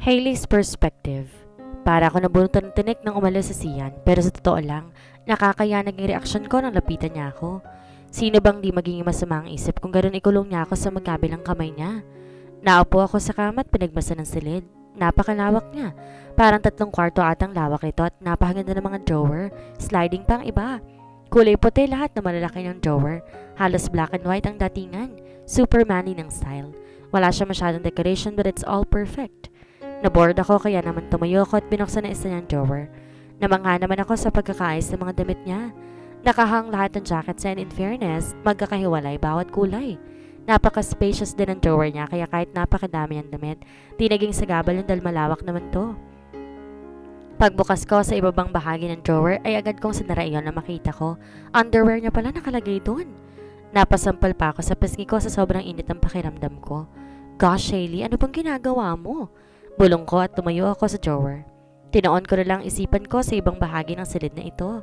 Hailey's perspective. Para ako nabunutan ng tinik nang umalis sa Sian, pero sa totoo lang, nakakaya naging reaksyon ko nang lapitan niya ako. Sino bang di magiging masama ang isip kung gano'n ikulong niya ako sa magkabilang kamay niya? Naupo ako sa kama at pinagmasa ng silid. Napakalawak niya. Parang 3 kwarto atang lawak ito at napakaganda ng mga drawer. Sliding pa ang iba. Kulay puti lahat na malalaki ng drawer. Halos black and white ang datingan. Super manly ng style. Wala siya masyadong decoration but it's all perfect. Naboard ako kaya naman tumayo ako at binuksan na isa niyang drawer. Namangha naman ako sa pagkakaayos ng mga damit niya. Nakahang lahat ng jackets and in fairness, magkakahiwalay bawat kulay. Napaka-spacious din ang drawer niya kaya kahit napakadami ang damit, di naging sagabal yung dahil malawak naman to. Pagbukas ko sa ibabang bahagi ng drawer ay agad kong sinara iyon na makita ko. Underwear niya pala nakalagay doon. Napasampal pa ako sa pisngi ko sa sobrang init ng pakiramdam ko. Gosh, Hailey, ano bang ginagawa mo? Bulong ko at tumayo ako sa drawer. Tinoon ko na lang isipan ko sa ibang bahagi ng silid na ito.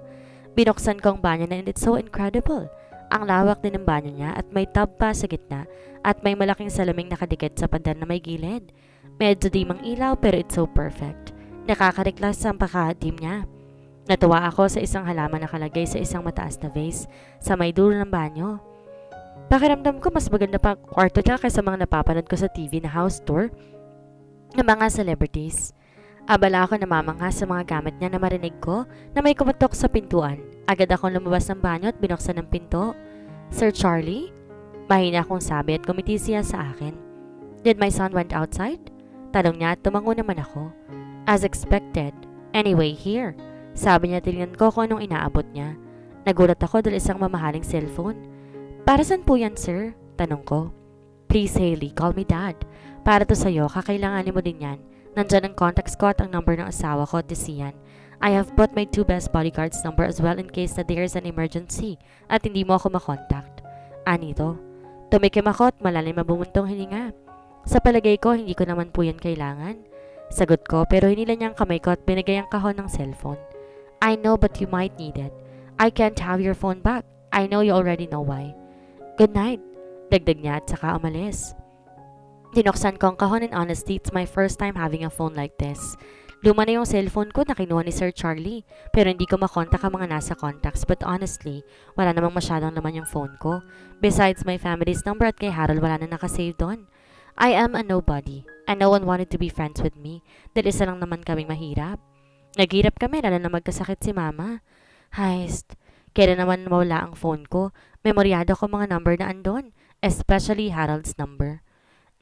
Binuksan ko ang banyo na and it's so incredible. Ang lawak din ng banyo niya at may tub pa sa gitna at may malaking salaming nakadikit sa pader na may gilid. Medyo dimang ilaw pero it's so perfect. Nakaka-reklas ang pagkakadim niya. Natuwa ako sa isang halaman na nakalagay sa isang mataas na vase sa may dulo ng banyo. Pakiramdam ko mas maganda pa ang kwarto niya kaysa mga napapanood ko sa TV na house tour ng mga celebrities. Abala ako namamangha sa mga gamit niya na marinig ko na may kumatok sa pintuan. Agad akong lumabas ng banyo at binuksan ng pinto. Sir Charlie? Mahina akong sabi at kumiti siya sa akin. Did my son went outside? Tanong niya at tumango naman ako. As expected. Anyway, here. Sabi niya tinignan ko kung anong inaabot niya. Nagulat ako dahil isang mamahaling cellphone. Para saan po yan, sir? Tanong ko. Please, Hailey, call me dad. Para to sa'yo, kakailanganin mo din yan. Nandyan ang contacts ko at ang number ng asawa ko at Sian. I have put my 2 best bodyguards number as well in case that there is an emergency at hindi mo ako makontakt. Anito? Tumikim ako at malalim mabumuntong hininga. Sa palagay ko, hindi ko naman po yan kailangan. Sagot ko pero hinila niya ang kamay ko at binigay ang kahon ng cellphone. I know but you might need it. I can't have your phone back. I know you already know why. Good night. Dagdag niya at saka umalis. Dinuksan ko ang kahon and honestly, it's my first time having a phone like this. Luma na yung cellphone ko na kinuha ni Sir Charlie, pero hindi ko makontak ang mga nasa contacts. But honestly, wala namang masyadong naman yung phone ko. Besides my family's number at kay Harold, wala na nakasave doon. I am a nobody, and no one wanted to be friends with me. Dahil isa lang naman kaming mahirap. Naghirap kami, lalo na magkasakit si Mama. Heist, kaya naman mawala ang phone ko. Memoryado ko mga number na andon, especially Harold's number.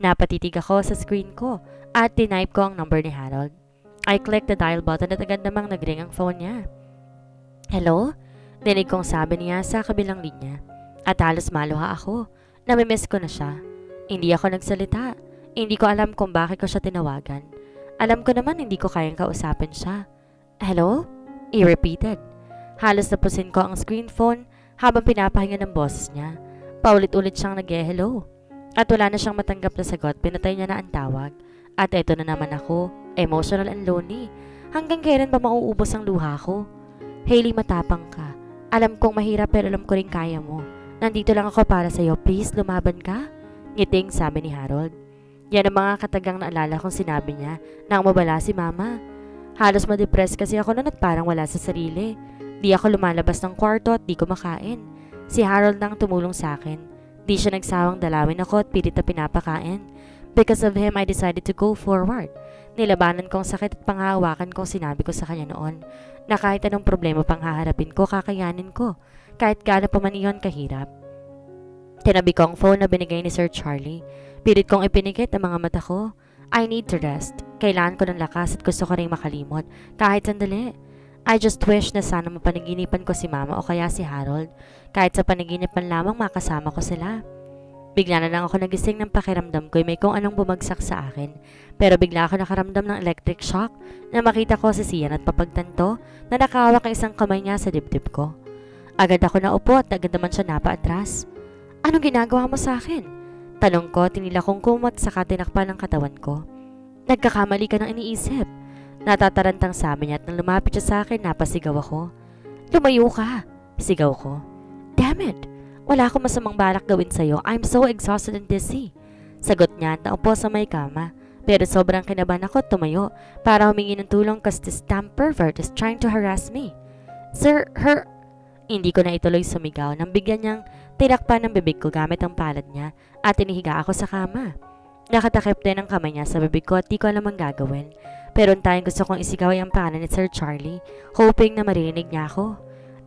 Napatitig ako sa screen ko at tinype ko ang number ni Harold. I clicked the dial button at agad namang nagring ang phone niya. Hello? Dinig kong sabi niya sa kabilang linya. At halos maluha ako. Namimiss ko na siya. Hindi ako nagsalita. Hindi ko alam kung bakit ko siya tinawagan. Alam ko naman hindi ko kayang kausapin siya. Hello? He repeated. Halos napusin ko ang screen phone habang pinapahinga ng boses niya. Paulit-ulit siyang nag-hello. At wala na siyang matanggap na sagot, pinatay niya na ang tawag. At eto na naman ako, emotional and lonely. Hanggang kailan ba mauubos ang luha ko? Hailey, matapang ka. Alam kong mahirap pero alam ko rin kaya mo. Nandito lang ako para sa'yo, please lumaban ka? Ngiting sabi ni Harold. Yan ang mga katagang naalala kong sinabi niya nang mabala si Mama. Halos ma-depress kasi ako noon at parang wala sa sarili. Di ako lumalabas ng kwarto at di ko makain. Si Harold nang tumulong sa akin. Di siya nagsawang dalawin ako at pilit na pinapakain. Because of him, I decided to go forward. Nilabanan kong sakit at panghahawakan kong sinabi ko sa kanya noon na kahit anong problema pang haharapin ko, kakayanin ko. Kahit gaano pa man iyon kahirap. Tinabi ko ang phone na binigay ni Sir Charlie. Pilit kong ipinigit ang mga mata ko. I need to rest. Kailangan ko ng lakas at gusto ko rin makalimot. Kahit sandali. I just wish na sana mapanaginipan ko si Mama o kaya si Harold. Kahit sa panaginip man lamang makasama ko sila. Bigla na lang ako nagising ng pakiramdam ko may kung anong bumagsak sa akin. Pero bigla ako nakaramdam ng electric shock na makita ko si Sian at papagtanto na nakahawak ang isang kamay niya sa dibdib ko. Agad ako naupo at agad naman siya napaatras. Anong ginagawa mo sa akin? Tanong ko, tinila kong kumot sa katinakpan ng katawan ko. Nagkakamali ka ng iniisip. Natatarantang sabi niya at nang lumapit siya sa akin, napasigaw ako. Lumayo ka! Sigaw ko. Damn it! Wala akong masamang balak gawin sa'yo. I'm so exhausted and dizzy. Sagot niya at naupo sa may kama. Pero sobrang kinabahan ako at tumayo para humingi ng tulong kasi this damn pervert is trying to harass me. Sir, Hindi ko na ituloy sumigaw nang bigyan niyang tinakpan ng bibig ko gamit ang palad niya at inihiga ako sa kama. Nakatakip din ang kamay niya sa bibig ko at di ko alam ang gagawin. Pero tayong gusto kong isigaw ay ang pangalan ni Sir Charlie, hoping na marinig niya ako.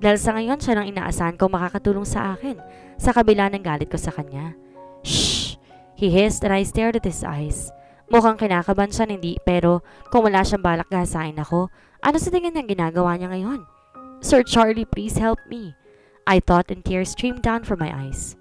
Dahil sa ngayon siya nang inaasahan kong makakatulong sa akin, sa kabila ng galit ko sa kanya. Shh! He hissed and I stared at his eyes. Mukhang kinakabahan siya pero kung wala siyang balak gahasain ako, ano sa tingin niyang ginagawa niya ngayon? Sir Charlie, please help me, I thought, and tears streamed down from my eyes.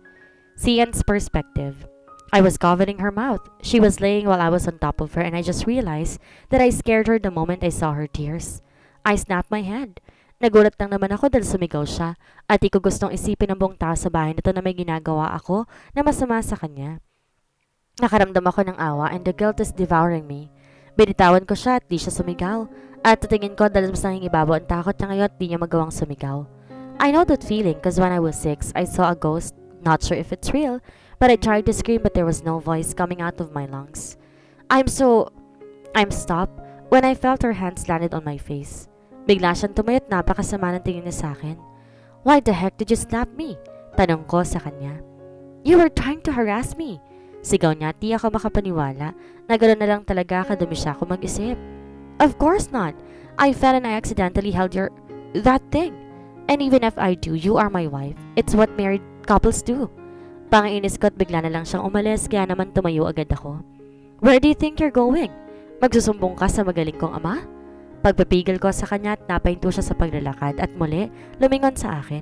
Sian's perspective. I was covering her mouth. She was laying while I was on top of her and I just realized that I scared her the moment I saw her tears. I snapped my head. Nagulat lang naman ako dahil sumigaw siya at di ko gustong isipin ng buong tao sa bahay nito na may ginagawa ako na masama sa kanya. Nakaramdam ako ng awa and the guilt is devouring me. Binitawan ko siya at di siya sumigaw. At tingin ko dahil mas nangingibabaw ang takot niya ngayon at di niya magawang sumigaw. I know that feeling because when I was 6, I saw a ghost, not sure if it's real, but I tried to scream but there was no voice coming out of my lungs. I'm stopped when I felt her hands landed on my face. Bigla siyang tumayo at napakasama ng tingin niya sa akin. Why the heck did you slap me? Tanong ko sa kanya. You were trying to harass me. Sigaw niya at di ako makapaniwala na gano'n na lang talaga kadumi siya ako mag-isip. Of course not. I fell and I accidentally held that thing. And even if I do, you are my wife. It's what married couples do. Panginis ko at bigla na lang siyang umalis kaya naman tumayo agad ako. Where do you think you're going? Magsusumbong ka sa magaling kong ama? Pagpapigil ko sa kanya at napahinto siya sa paglalakad at muli lumingon sa akin.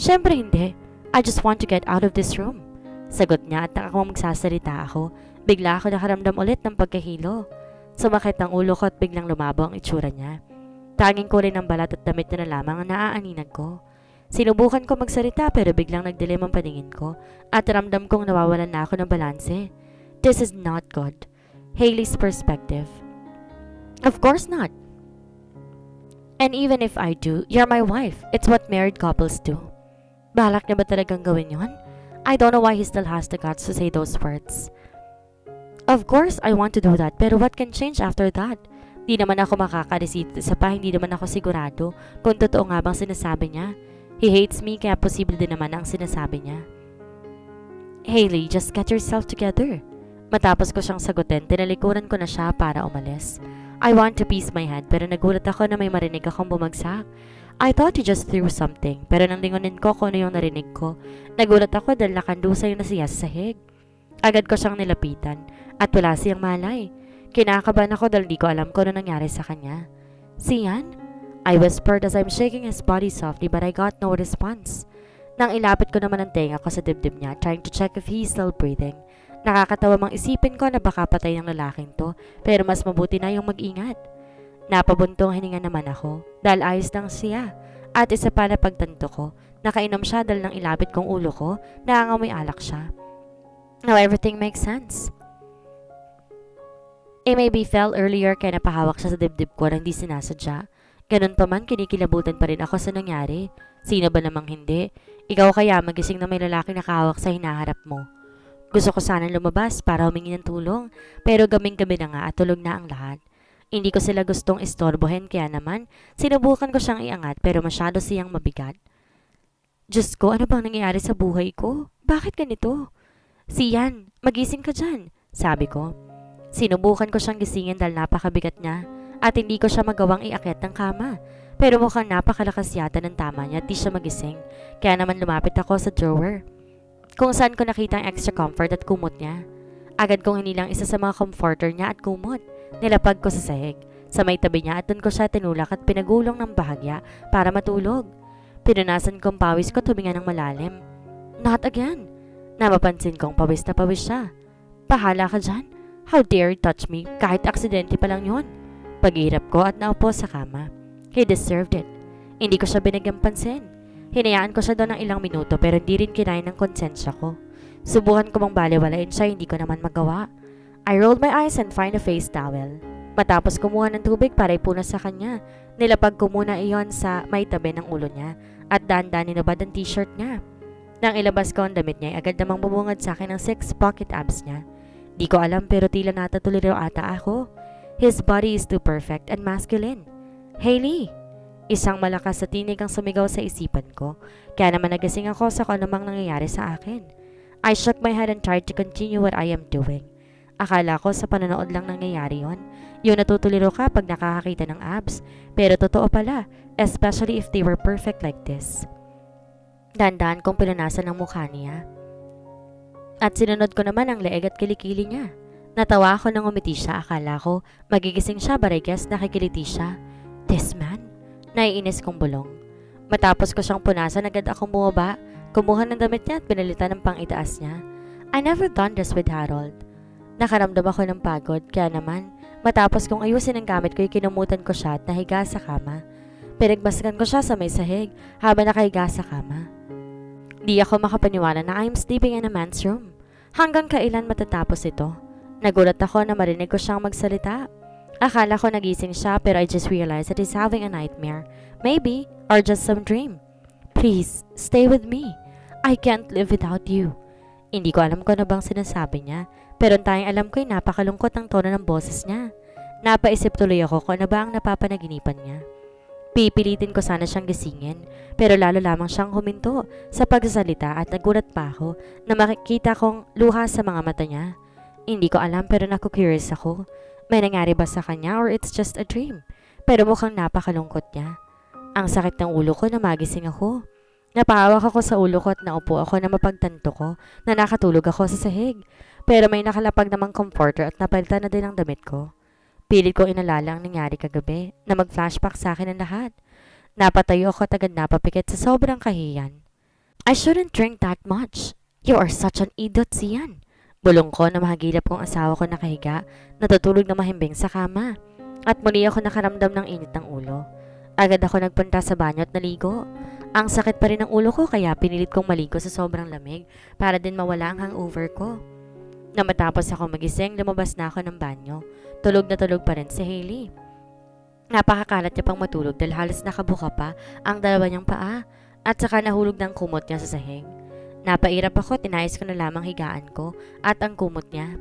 Siyempre hindi. I just want to get out of this room. Sagot niya at nakakong magsasalita ako. Bigla ako nakaramdam ulit ng pagkahilo. Sumakit ang ulo ko at biglang lumabo ang itsura niya. Tanging ko rin ang balat at damit na lamang ang naaaninag ko. Sinubukan ko magsalita pero biglang nagdilim ang paningin ko at ramdam kong nawawalan na ako ng balanse. This is not good. Hailey's perspective. Of course not. And even if I do, you're my wife. It's what married couples do. Balak niya ba talagang gawin yon? I don't know why he still has the guts to say those words. Of course, I want to do that, pero what can change after that? Di naman ako makakaresist sa hindi naman ako sigurado kung totoo nga bang sinasabi niya. He hates me kaya posible din naman ang sinasabi niya. Hailey, just get yourself together. Matapos ko siyang sagutin, tinalikuran ko na siya para umalis. I want to peace my head pero nagulat ako na may marinig akong bumagsak. I thought he just threw something pero nang lingunin ko kung ano yung narinig ko, nagulat ako dahil nakandusay na siya sa sahig. Agad ko siyang nilapitan at wala siyang malay. Kinakabahan ako dahil di ko alam kung ano nangyari sa kanya. Sian? I whispered as I'm shaking his body softly but I got no response. Nang ilapit ko naman ang tenga ko sa dibdib niya trying to check if he's still breathing. Nakakatawa mang isipin ko na baka patay ng lalaking to pero mas mabuti na yung mag-ingat. Napabuntong hininga naman ako dahil ayos lang siya at isa pa na pagtanto ko nakainom siya dahil nang ilapit kong ulo ko nangangamoy alak siya. Now everything makes sense. Maybe fell earlier kaya napahawak siya sa dibdib ko nang di sinasadya. Ganun pa man, kinikilabutan pa rin ako sa nangyari. Sino ba namang hindi? Ikaw kaya magising na may lalaki nakahawak sa hinaharap mo. Gusto ko sanang lumabas para humingi ng tulong, pero gaming-gabi na nga at tulog na ang lahat. Hindi ko sila gustong istorbohin kaya naman, sinubukan ko siyang iangat pero masyado siyang mabigat. Diyos ko, ano bang nangyayari sa buhay ko? Bakit ganito? Sian, magising ka dyan, sabi ko. Sinubukan ko siyang gisingin dahil napakabigat niya at hindi ko siya magawang iakyat ng kama. Pero mukhang napakalakas yata ng tama niya at di siya magising. Kaya naman lumapit ako sa drawer kung saan ko nakita ang extra comfort at kumot niya. Agad kong hinilang isa sa mga comforter niya at kumot. Nilapag ko sa sahig. Sa may tabi niya at doon ko siya tinulak at pinagulong ng bahagya para matulog. Pinunasan kong pawis ko tuminga ng malalim. Not again. Napapansin kong pawis na pawis siya. Pahala ka dyan. How dare you touch me kahit aksidente pa lang yun. Paghihirap ko at naupo sa kama. He deserved it. Hindi ko siya binagyang pansin. Hinayaan ko siya doon ng ilang minuto pero hindi rin kinain ng konsensya ko. Subukan ko mang baliwalain siya, hindi ko naman magawa. I rolled my eyes and find a face towel. Matapos kumuha ng tubig para ipunas sa kanya, nilapag ko muna iyon sa may tabi ng ulo niya at dahan-dahan ninubad ang t-shirt niya. Nang ilabas ko ang damit niya, agad namang bumungad sa akin ang 6 pocket abs niya. Di ko alam pero tila natatuliro ata ako. His body is too perfect and masculine. Hailey! Isang malakas sa tinig ang sumigaw sa isipan ko, kaya naman nagising ako sa kung anumang nangyayari sa akin. I shook my head and tried to continue what I am doing. Akala ko sa panonood lang nangyayari yon, yung natutuliro ka pag nakakakita ng abs, pero totoo pala, especially if they were perfect like this. Dahan-dahan kong pinunasan ang mukha niya. At sinunod ko naman ang leeg at kilikili niya. Natawa ako nang umiti siya, akala ko magigising siya but I guess nakikiliti siya. This man? Naiinis kong bulong. Matapos ko siyang punasan, agad akong bumaba, kumuha ng damit niya at pinalitan ng pang-itaas niya. I never done this with Harold. Nakaramdam ako ng pagod, kaya naman, matapos kong ayusin ang gamit ko, kinumutan ko siya at nahiga sa kama. Pinagbasgan ko siya sa may sahig habang nakahiga sa kama. Di ako makapaniwala na I'm sleeping in a man's room. Hanggang kailan matatapos ito? Nagulat ako na marinig ko siyang magsalita. Akala ko nagising siya pero I just realized that he's having a nightmare. Maybe, or just some dream. Please, stay with me. I can't live without you. Hindi ko alam kung ano bang sinasabi niya, pero ang tayong alam ko ay napakalungkot ang tono ng boses niya. Napaisip tuloy ako kung ano ba ang napapanaginipan niya. Pipilitin ko sana siyang gisingin, pero lalo lamang siyang huminto sa pagsasalita at nagulat pa ako na makikita kong luha sa mga mata niya. Hindi ko alam pero naku-curious ako. May nangyari ba sa kanya or it's just a dream? Pero mukhang napakalungkot niya. Ang sakit ng ulo ko na magising ako. Napahawak ako sa ulo ko at naupo ako na mapagtanto ko na nakatulog ako sa sahig. Pero may nakalapag namang comforter at napalitan na din ang damit ko. Pilit ko inalala ang nangyari kagabi na mag-flashback sa akin ang lahat. Napatayo ako at agad napapikit sa sobrang kahiyan. I shouldn't drink that much. You are such an idiot, Sian. Bulong ko na mahagilap kong asawa ko nakahiga, natutulog na mahimbing sa kama. At muli ako nakaramdam ng init ng ulo. Agad ako nagpunta sa banyo at naligo. Ang sakit pa rin ng ulo ko kaya pinilit kong maligo sa sobrang lamig para din mawala ang hangover ko. Na matapos ako magising, lumabas na ako ng banyo. Tulog na tulog pa rin si Hailey. Napakakalat niya pang matulog dahil halos nakabuka pa ang dalawa niyang paa at saka nahulog ng kumot niya sa sahig. Napairap ako, tinayos ko na lamang higaan ko at ang kumot niya.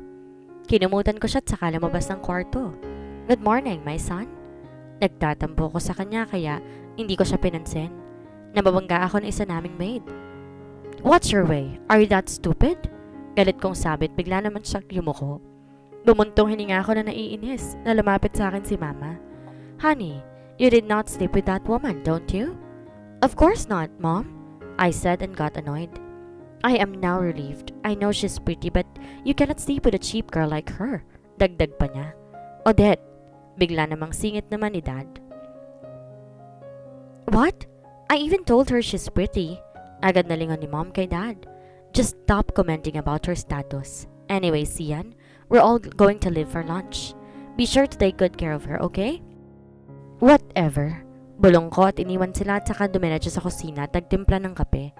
Kinumutan ko siya at saka lumabas ng kwarto. Good morning, my son. Nagtatampo ko sa kanya kaya hindi ko siya pinansin. Nababangga ako ng isa naming maid. What's your way? Are you that stupid? Galit kong sabit, bigla naman siya yumuko. Bumuntong hininga ako na naiinis na lumapit sa akin si Mama. Honey, you did not sleep with that woman, don't you? Of course not, Mom, I said and got annoyed. I am now relieved. I know she's pretty but you cannot sleep with a cheap girl like her. Dagdag pa niya. Odette, bigla namang singit naman ni Dad. What? I even told her she's pretty. Agad nalingon ni Mom kay Dad. Just stop commenting about her status. Anyway, Sian, we're all going to leave for lunch. Be sure to take good care of her, okay? Whatever. Bulong ko at iniwan sila at saka dumiretso sa kusina at nagtimpla ng kape.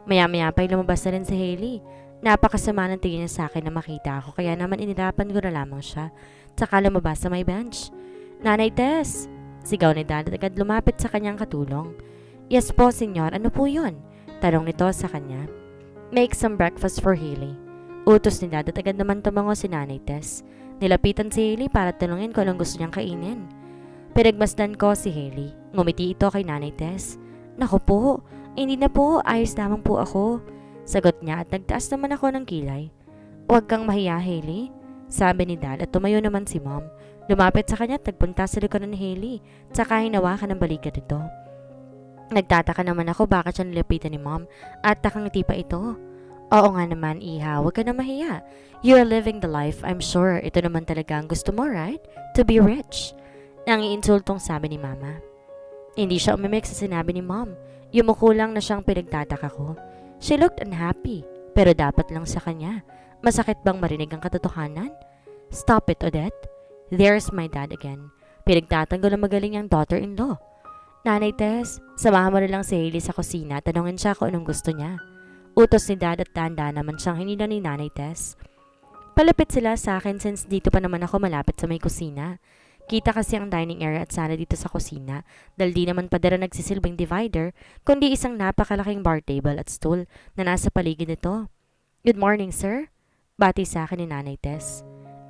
Maya-maya pa'y lumabas na rin si Hailey. Napakasama ng tingin niya sa akin na makita ako kaya naman inirapan ko na lamang siya. Saka lumabas sa may bench. Nanay Tess! Sigaw ni Dad at agad lumapit sa kanyang katulong. Yes po, senyor. Ano po yun? Tanong nito sa kanya. Make some breakfast for Hailey. Utos ni Dad at agad naman tumango si Nanay Tess. Nilapitan si Hailey para tanungin kung anong gusto niyang kainin. Pinagmasdan ko si Hailey. Ngumiti ito kay Nanay Tess. Naku po, hindi na po, ayos lamang po ako. Sagot niya at nagtaas naman ako ng kilay. Huwag kang mahiya, Hailey. Sabi ni Dad at tumayo naman si Mom. Lumapit sa kanya at nagpunta sa likuran ni Hailey. Tsaka hinawakan ng balikat ito. Nagtataka naman ako bakit siya nilapitan ni Mom at takangiti pa ito. Oo nga naman, Iha, huwag ka na mahiya. You're living the life, I'm sure. Ito naman talaga ang gusto mo, right? To be rich. Nangiinsultong sabi ni Mama. Hindi siya umimik sa sinabi ni Mom. Yumuko lang na siyang pinagtataka ko. She looked unhappy, pero dapat lang sa kanya. Masakit bang marinig ang katotohanan? Stop it, Odette. There's my dad again. Pinagtatanggol ang magaling niyang daughter-in-law. Nanay Tess, samahan mo na lang si Hailey sa kusina at tanungin siya kung anong gusto niya. Utos ni Dad at tanda naman siyang hinila ni Nanay Tess. Palapit sila sa akin since dito pa naman ako malapit sa may kusina. Kita kasi ang dining area at sala dito sa kusina dahil di naman padara nagsisilbing divider kundi isang napakalaking bar table at stool na nasa paligid nito. Good morning, sir. Bati sa akin ni Nanay Tess.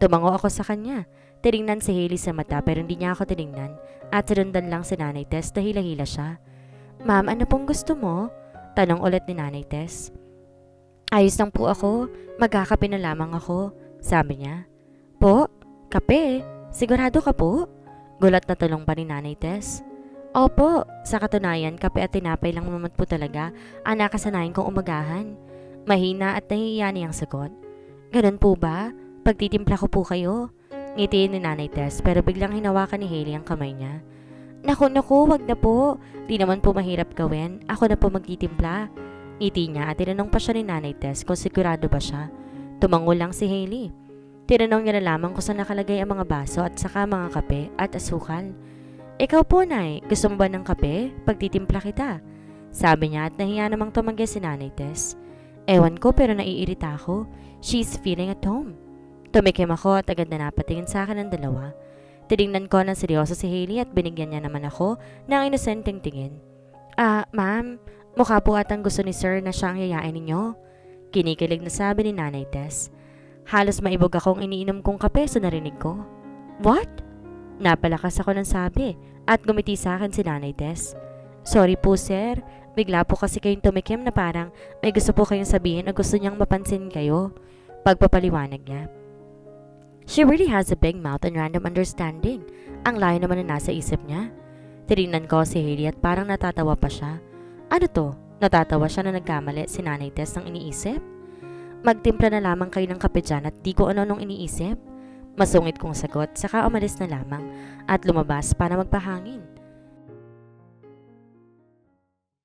Tumango ako sa kanya. Tinignan si Hailey sa mata pero hindi niya ako tinignan at sinundan lang si Nanay Tess na hila-hila siya. Ma'am, ano pong gusto mo? Tanong ulit ni Nanay Tess. Ayos lang po ako. Magkakape na lamang ako. Sabi niya. Po? Kape? Sigurado ka po? Gulat na tanong pa ni Nanay Tess. Opo, sa katunayan, kape at tinapay lang naman po talaga ang nakasanayan kong umagahan. Mahina at nahihiya niyang sagot. Ganun po ba? Pagtitimpla ko po kayo. Ngitiin ni Nanay Tess pero biglang hinawakan ni Hailey ang kamay niya. Naku, wag na po. Di naman po mahirap gawin. Ako na po magtitimpla. Ngiti niya at tinanong pa siya ni Nanay Tess kung sigurado ba siya. Tumango lang si Hailey. Tinanong niya na lamang kung saan nakalagay ang mga baso at saka mga kape at asukal. Ikaw po, Nay, gusto mo ba ng kape? Pagtitimpla kita. Sabi niya at nahiya namang tumanggi si Nanay Tess. Ewan ko pero naiirita ako. She's feeling at home. Tumikim ako at agad na napatingin sa akin ng dalawa. Tinignan ko ng seryoso si Hailey at binigyan niya naman ako ng inosenteng tingin. Ma'am, mukha po atang gusto ni Sir na siya ang yayain ninyo. Kinikilig na sabi ni Nanay Tess. Halos maibog akong iniinom kong kape sa narinig ko. What? Napalakas ako ng sabi at gumiti sa akin si Nanay Tess. Sorry po sir, bigla po kasi kayong tumikim na parang may gusto po kayong sabihin na gusto niyang mapansin kayo. Pagpapaliwanag niya. She really has a big mouth and random understanding. Ang layo naman na nasa isip niya. Tinignan ko si Hailey at parang natatawa pa siya. Ano to? Natatawa siya na nagkamali si Nanay Tess ng iniisip? Magtimpla na lamang kayo ng kape dyan at di ko ano-anong iniisip. Masungit kong sagot, saka umalis na lamang at lumabas para magpahangin.